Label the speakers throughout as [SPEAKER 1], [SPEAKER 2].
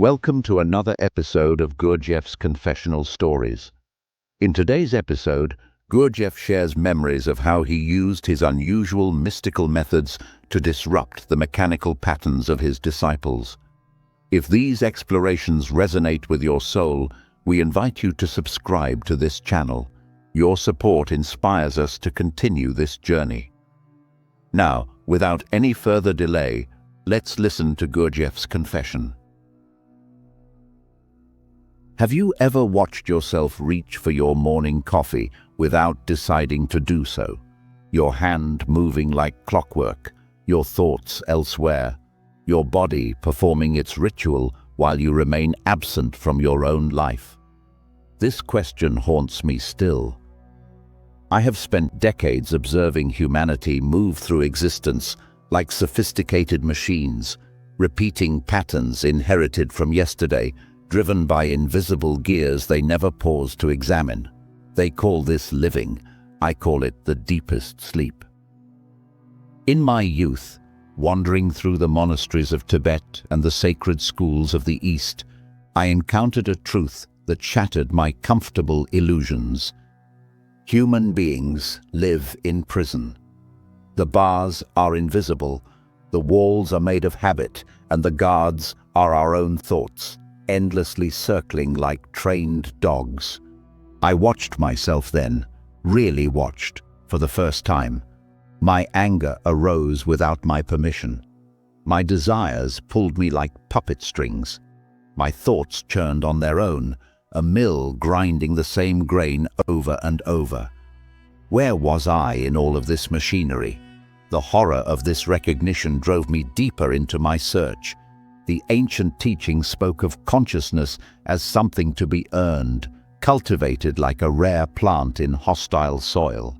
[SPEAKER 1] Welcome to another episode of Gurdjieff's Confessional Stories. In today's episode, Gurdjieff shares memories of how he used his unusual mystical methods to disrupt the mechanical patterns of his disciples. If these explorations resonate with your soul, we invite you to subscribe to this channel. Your support inspires us to continue this journey. Now, without any further delay, let's listen to Gurdjieff's confession. Have you ever watched yourself reach for your morning coffee without deciding to do so? Your hand moving like clockwork, your thoughts elsewhere, your body performing its ritual while you remain absent from your own life? This question haunts me still. I have spent decades observing humanity move through existence like sophisticated machines, repeating patterns inherited from yesterday, driven by invisible gears they never pause to examine. They call this living. I call it the deepest sleep. In my youth, wandering through the monasteries of Tibet and the sacred schools of the East, I encountered a truth that shattered my comfortable illusions. Human beings live in prison. The bars are invisible, the walls are made of habit, and the guards are our own thoughts, endlessly circling like trained dogs. I watched myself then, really watched, for the first time. My anger arose without my permission. My desires pulled me like puppet strings. My thoughts churned on their own, a mill grinding the same grain over and over. Where was I in all of this machinery? The horror of this recognition drove me deeper into my search. The ancient teaching spoke of consciousness as something to be earned, cultivated like a rare plant in hostile soil.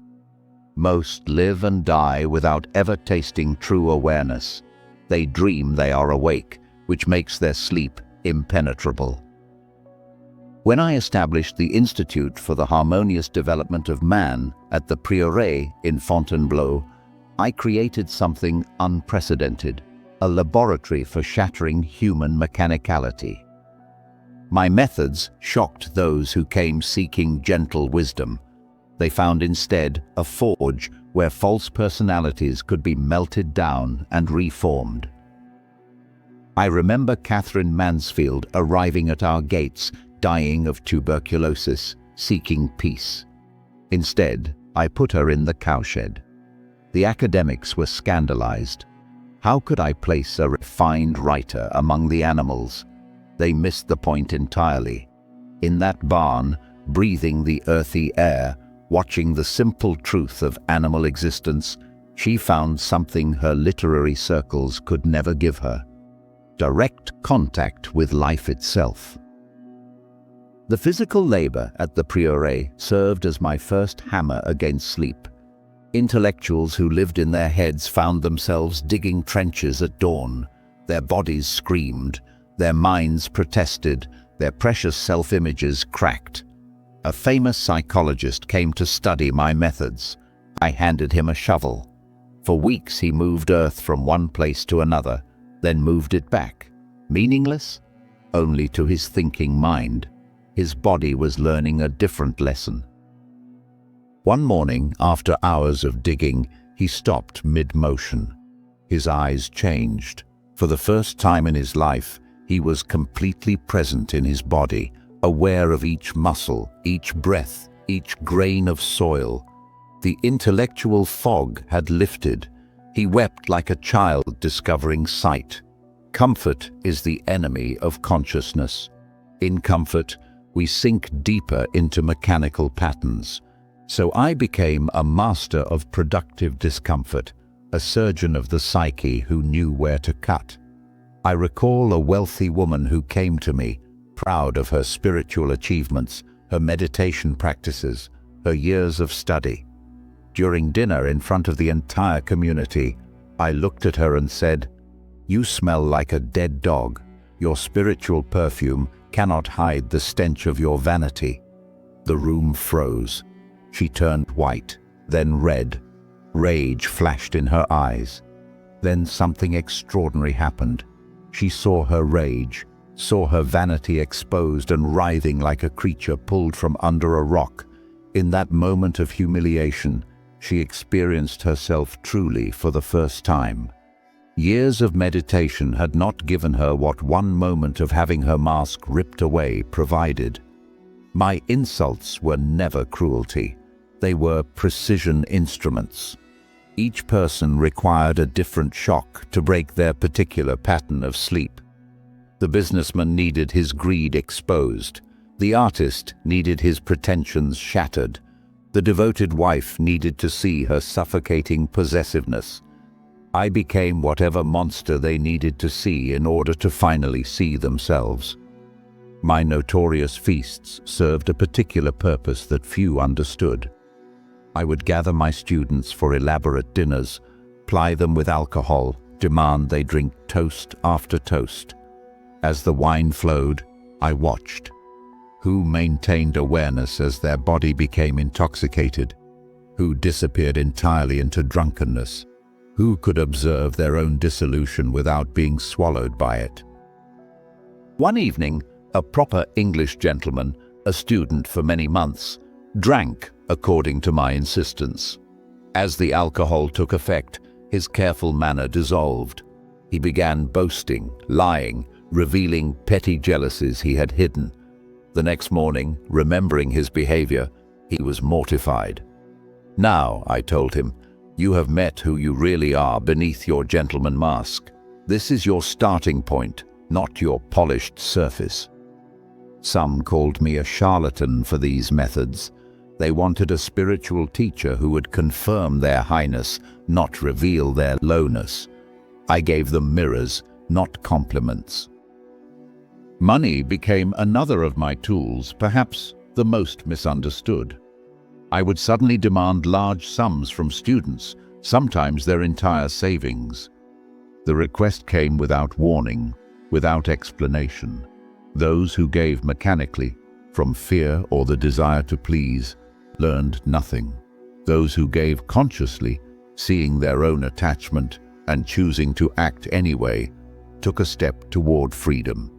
[SPEAKER 1] Most live and die without ever tasting true awareness. They dream they are awake, which makes their sleep impenetrable. When I established the Institute for the Harmonious Development of Man at the Prieuré in Fontainebleau, I created something unprecedented. A laboratory for shattering human mechanicality. My methods shocked those who came seeking gentle wisdom. They found instead a forge where false personalities could be melted down and reformed. I remember Catherine Mansfield arriving at our gates, dying of tuberculosis, seeking peace. Instead, I put her in the cowshed. The academics were scandalized. How could I place a refined writer among the animals? They missed the point entirely. In that barn, breathing the earthy air, watching the simple truth of animal existence, she found something her literary circles could never give her: direct contact with life itself. The physical labor at the Prieuré served as my first hammer against sleep. Intellectuals who lived in their heads found themselves digging trenches at dawn. Their bodies screamed, their minds protested, their precious self-images cracked. A famous psychologist came to study my methods. I handed him a shovel. For weeks he moved earth from one place to another, then moved it back. Meaningless? Only to his thinking mind. His body was learning a different lesson. One morning, after hours of digging, he stopped mid-motion. His eyes changed. For the first time in his life, he was completely present in his body, aware of each muscle, each breath, each grain of soil. The intellectual fog had lifted. He wept like a child discovering sight. Comfort is the enemy of consciousness. In comfort, we sink deeper into mechanical patterns. So I became a master of productive discomfort, a surgeon of the psyche who knew where to cut. I recall a wealthy woman who came to me, proud of her spiritual achievements, her meditation practices, her years of study. During dinner in front of the entire community, I looked at her and said, "You smell like a dead dog. Your spiritual perfume cannot hide the stench of your vanity." The room froze. She turned white, then red. Rage flashed in her eyes. Then something extraordinary happened. She saw her rage, saw her vanity exposed and writhing like a creature pulled from under a rock. In that moment of humiliation, she experienced herself truly for the first time. Years of meditation had not given her what one moment of having her mask ripped away provided. My insults were never cruelty. They were precision instruments. Each person required a different shock to break their particular pattern of sleep. The businessman needed his greed exposed. The artist needed his pretensions shattered. The devoted wife needed to see her suffocating possessiveness. I became whatever monster they needed to see in order to finally see themselves. My notorious feasts served a particular purpose that few understood. I would gather my students for elaborate dinners, ply them with alcohol, demand they drink toast after toast. As the wine flowed, I watched. Who maintained awareness as their body became intoxicated? Who disappeared entirely into drunkenness? Who could observe their own dissolution without being swallowed by it? One evening, a proper English gentleman, a student for many months, drank according to my insistence. As the alcohol took effect, his careful manner dissolved. He began boasting, lying, revealing petty jealousies he had hidden. The next morning, remembering his behavior, he was mortified. "Now," I told him, "you have met who you really are beneath your gentleman mask. This is your starting point, not your polished surface." Some called me a charlatan for these methods. They wanted a spiritual teacher who would confirm their highness, not reveal their lowness. I gave them mirrors, not compliments. Money became another of my tools, perhaps the most misunderstood. I would suddenly demand large sums from students, sometimes their entire savings. The request came without warning, without explanation. Those who gave mechanically, from fear or the desire to please, learned nothing. Those who gave consciously, seeing their own attachment and choosing to act anyway, took a step toward freedom.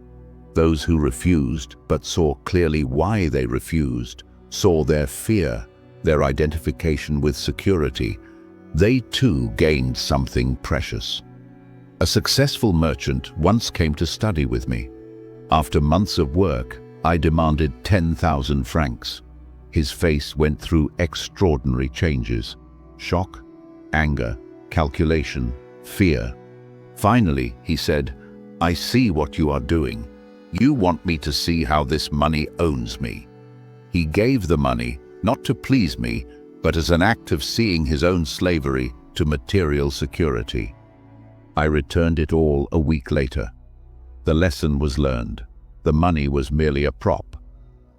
[SPEAKER 1] Those who refused, but saw clearly why they refused, saw their fear, their identification with security, they too gained something precious. A successful merchant once came to study with me. After months of work, I demanded 10,000 francs. His face went through extraordinary changes: shock, anger, calculation, fear. Finally, he said, "I see what you are doing. You want me to see how this money owns me." He gave the money, not to please me, but as an act of seeing his own slavery to material security. I returned it all a week later. The lesson was learned. The money was merely a prop.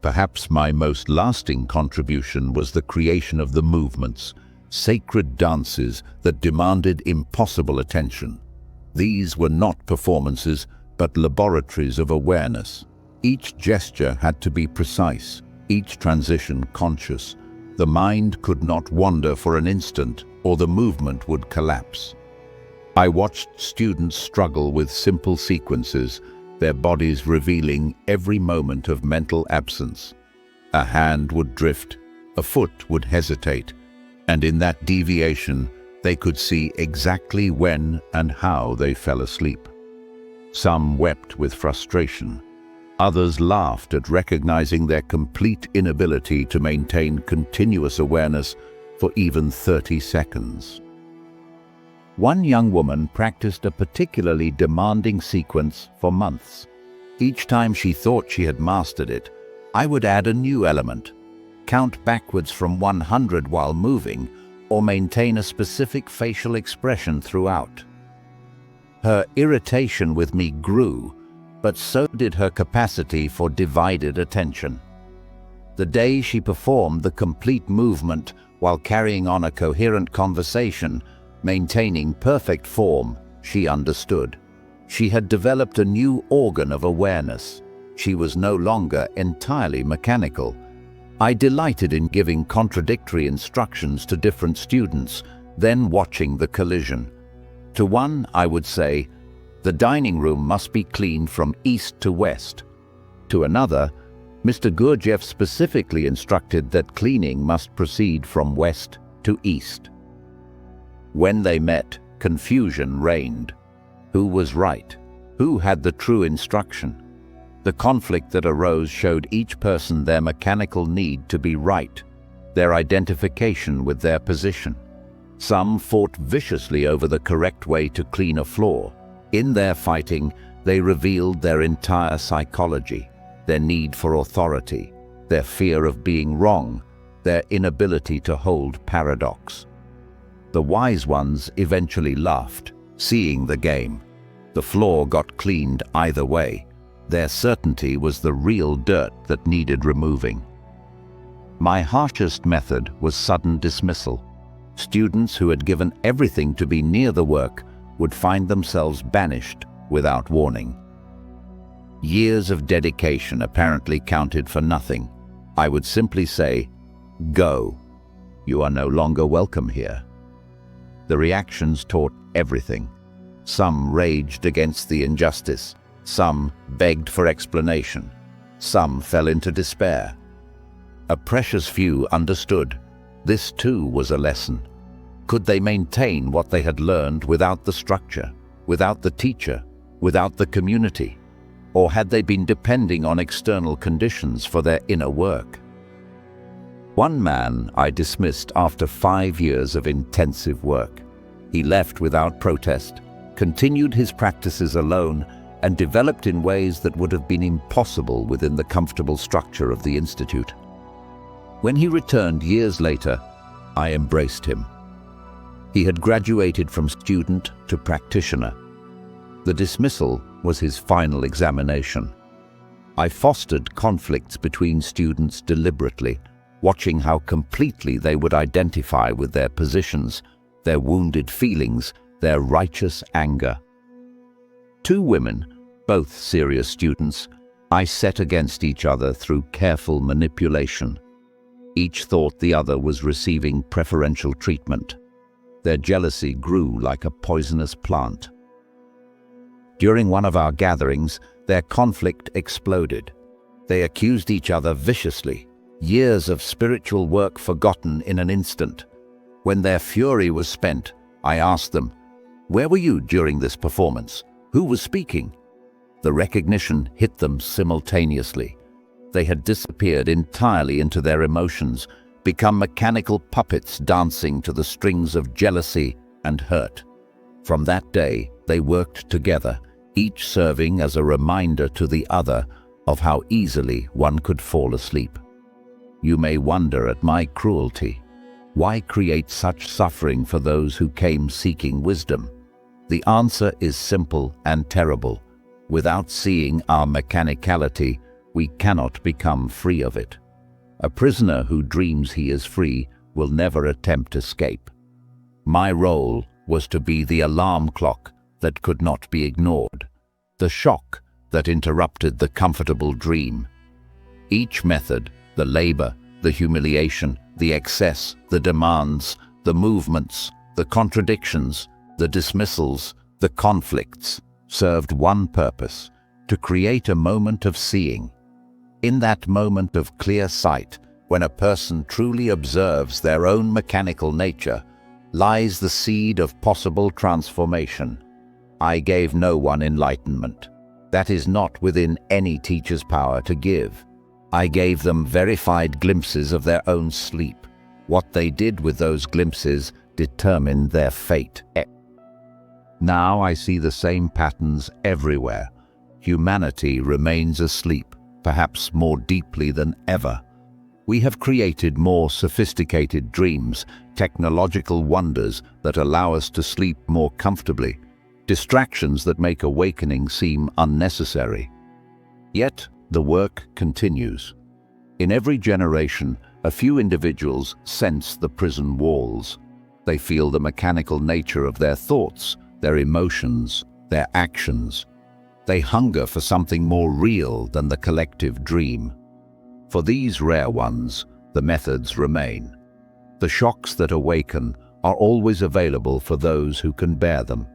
[SPEAKER 1] Perhaps my most lasting contribution was the creation of the movements, sacred dances that demanded impossible attention. These were not performances, but laboratories of awareness. Each gesture had to be precise, each transition conscious. The mind could not wander for an instant, or the movement would collapse. I watched students struggle with simple sequences, their bodies revealing every moment of mental absence. A hand would drift, a foot would hesitate, and in that deviation, they could see exactly when and how they fell asleep. Some wept with frustration. Others laughed at recognizing their complete inability to maintain continuous awareness for even 30 seconds. One young woman practiced a particularly demanding sequence for months. Each time she thought she had mastered it, I would add a new element, count backwards from 100 while moving, or maintain a specific facial expression throughout. Her irritation with me grew, but so did her capacity for divided attention. The day she performed the complete movement while carrying on a coherent conversation, maintaining perfect form, she understood. She had developed a new organ of awareness. She was no longer entirely mechanical. I delighted in giving contradictory instructions to different students, then watching the collision. To one, I would say, The dining room must be cleaned from east to west. To another, Mr. Gurdjieff specifically instructed that cleaning must proceed from west to east. When they met, confusion reigned. Who was right? Who had the true instruction? The conflict that arose showed each person their mechanical need to be right, their identification with their position. Some fought viciously over the correct way to clean a floor. In their fighting, they revealed their entire psychology, their need for authority, their fear of being wrong, their inability to hold paradox. The wise ones eventually laughed, seeing the game. The floor got cleaned either way. Their certainty was the real dirt that needed removing. My harshest method was sudden dismissal. Students who had given everything to be near the work would find themselves banished without warning. Years of dedication apparently counted for nothing. I would simply say, "Go. You are no longer welcome here." The reactions taught everything. Some raged against the injustice. Some begged for explanation. Some fell into despair. A precious few understood. This too was a lesson. Could they maintain what they had learned without the structure, without the teacher, without the community? Or had they been depending on external conditions for their inner work? One man I dismissed after 5 years of intensive work. He left without protest, continued his practices alone, and developed in ways that would have been impossible within the comfortable structure of the Institute. When he returned years later, I embraced him. He had graduated from student to practitioner. The dismissal was his final examination. I fostered conflicts between students deliberately, watching how completely they would identify with their positions, their wounded feelings, their righteous anger. 2 women, both serious students, I set against each other through careful manipulation. Each thought the other was receiving preferential treatment. Their jealousy grew like a poisonous plant. During one of our gatherings, their conflict exploded. They accused each other viciously, years of spiritual work forgotten in an instant. When their fury was spent, I asked them, "Where were you during this performance? Who was speaking?" The recognition hit them simultaneously. They had disappeared entirely into their emotions, become mechanical puppets dancing to the strings of jealousy and hurt. From that day, they worked together, each serving as a reminder to the other of how easily one could fall asleep. You may wonder at my cruelty. Why create such suffering for those who came seeking wisdom? The answer is simple and terrible. Without seeing our mechanicality, we cannot become free of it. A prisoner who dreams he is free will never attempt escape. My role was to be the alarm clock that could not be ignored, the shock that interrupted the comfortable dream. Each method, the labor, the humiliation, the excess, the demands, the movements, the contradictions, the dismissals, the conflicts, served one purpose: to create a moment of seeing. In that moment of clear sight, when a person truly observes their own mechanical nature, lies the seed of possible transformation. I gave no one enlightenment. That is not within any teacher's power to give. I gave them verified glimpses of their own sleep. What they did with those glimpses determined their fate. Now I see the same patterns everywhere. Humanity remains asleep, perhaps more deeply than ever. We have created more sophisticated dreams, technological wonders that allow us to sleep more comfortably, distractions that make awakening seem unnecessary. Yet the work continues. In every generation, a few individuals sense the prison walls. They feel the mechanical nature of their thoughts, their emotions, their actions. They hunger for something more real than the collective dream. For these rare ones, the methods remain. The shocks that awaken are always available for those who can bear them.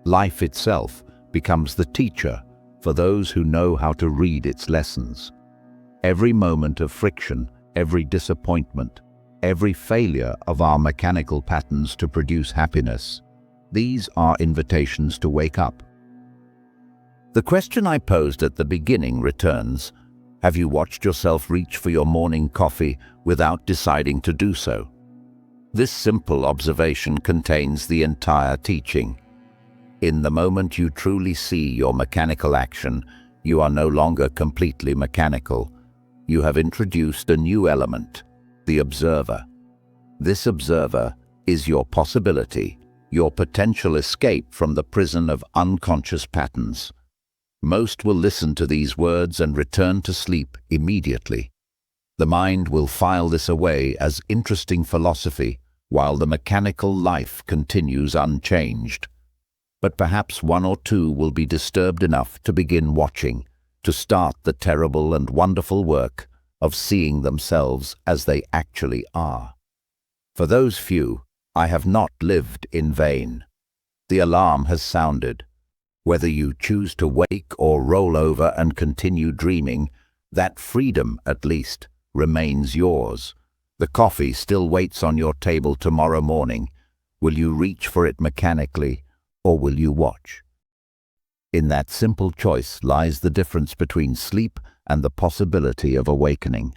[SPEAKER 1] Life itself becomes the teacher for those who know how to read its lessons. Every moment of friction, every disappointment, every failure of our mechanical patterns to produce happiness, these are invitations to wake up. The question I posed at the beginning returns: have you watched yourself reach for your morning coffee without deciding to do so? This simple observation contains the entire teaching. In the moment you truly see your mechanical action, you are no longer completely mechanical. You have introduced a new element, the observer. This observer is your possibility, your potential escape from the prison of unconscious patterns. Most will listen to these words and return to sleep immediately. The mind will file this away as interesting philosophy, while the mechanical life continues unchanged. But perhaps one or two will be disturbed enough to begin watching, to start the terrible and wonderful work of seeing themselves as they actually are. For those few, I have not lived in vain. The alarm has sounded. Whether you choose to wake or roll over and continue dreaming, that freedom, at least, remains yours. The coffee still waits on your table tomorrow morning. Will you reach for it mechanically, or will you watch? In that simple choice lies the difference between sleep and the possibility of awakening.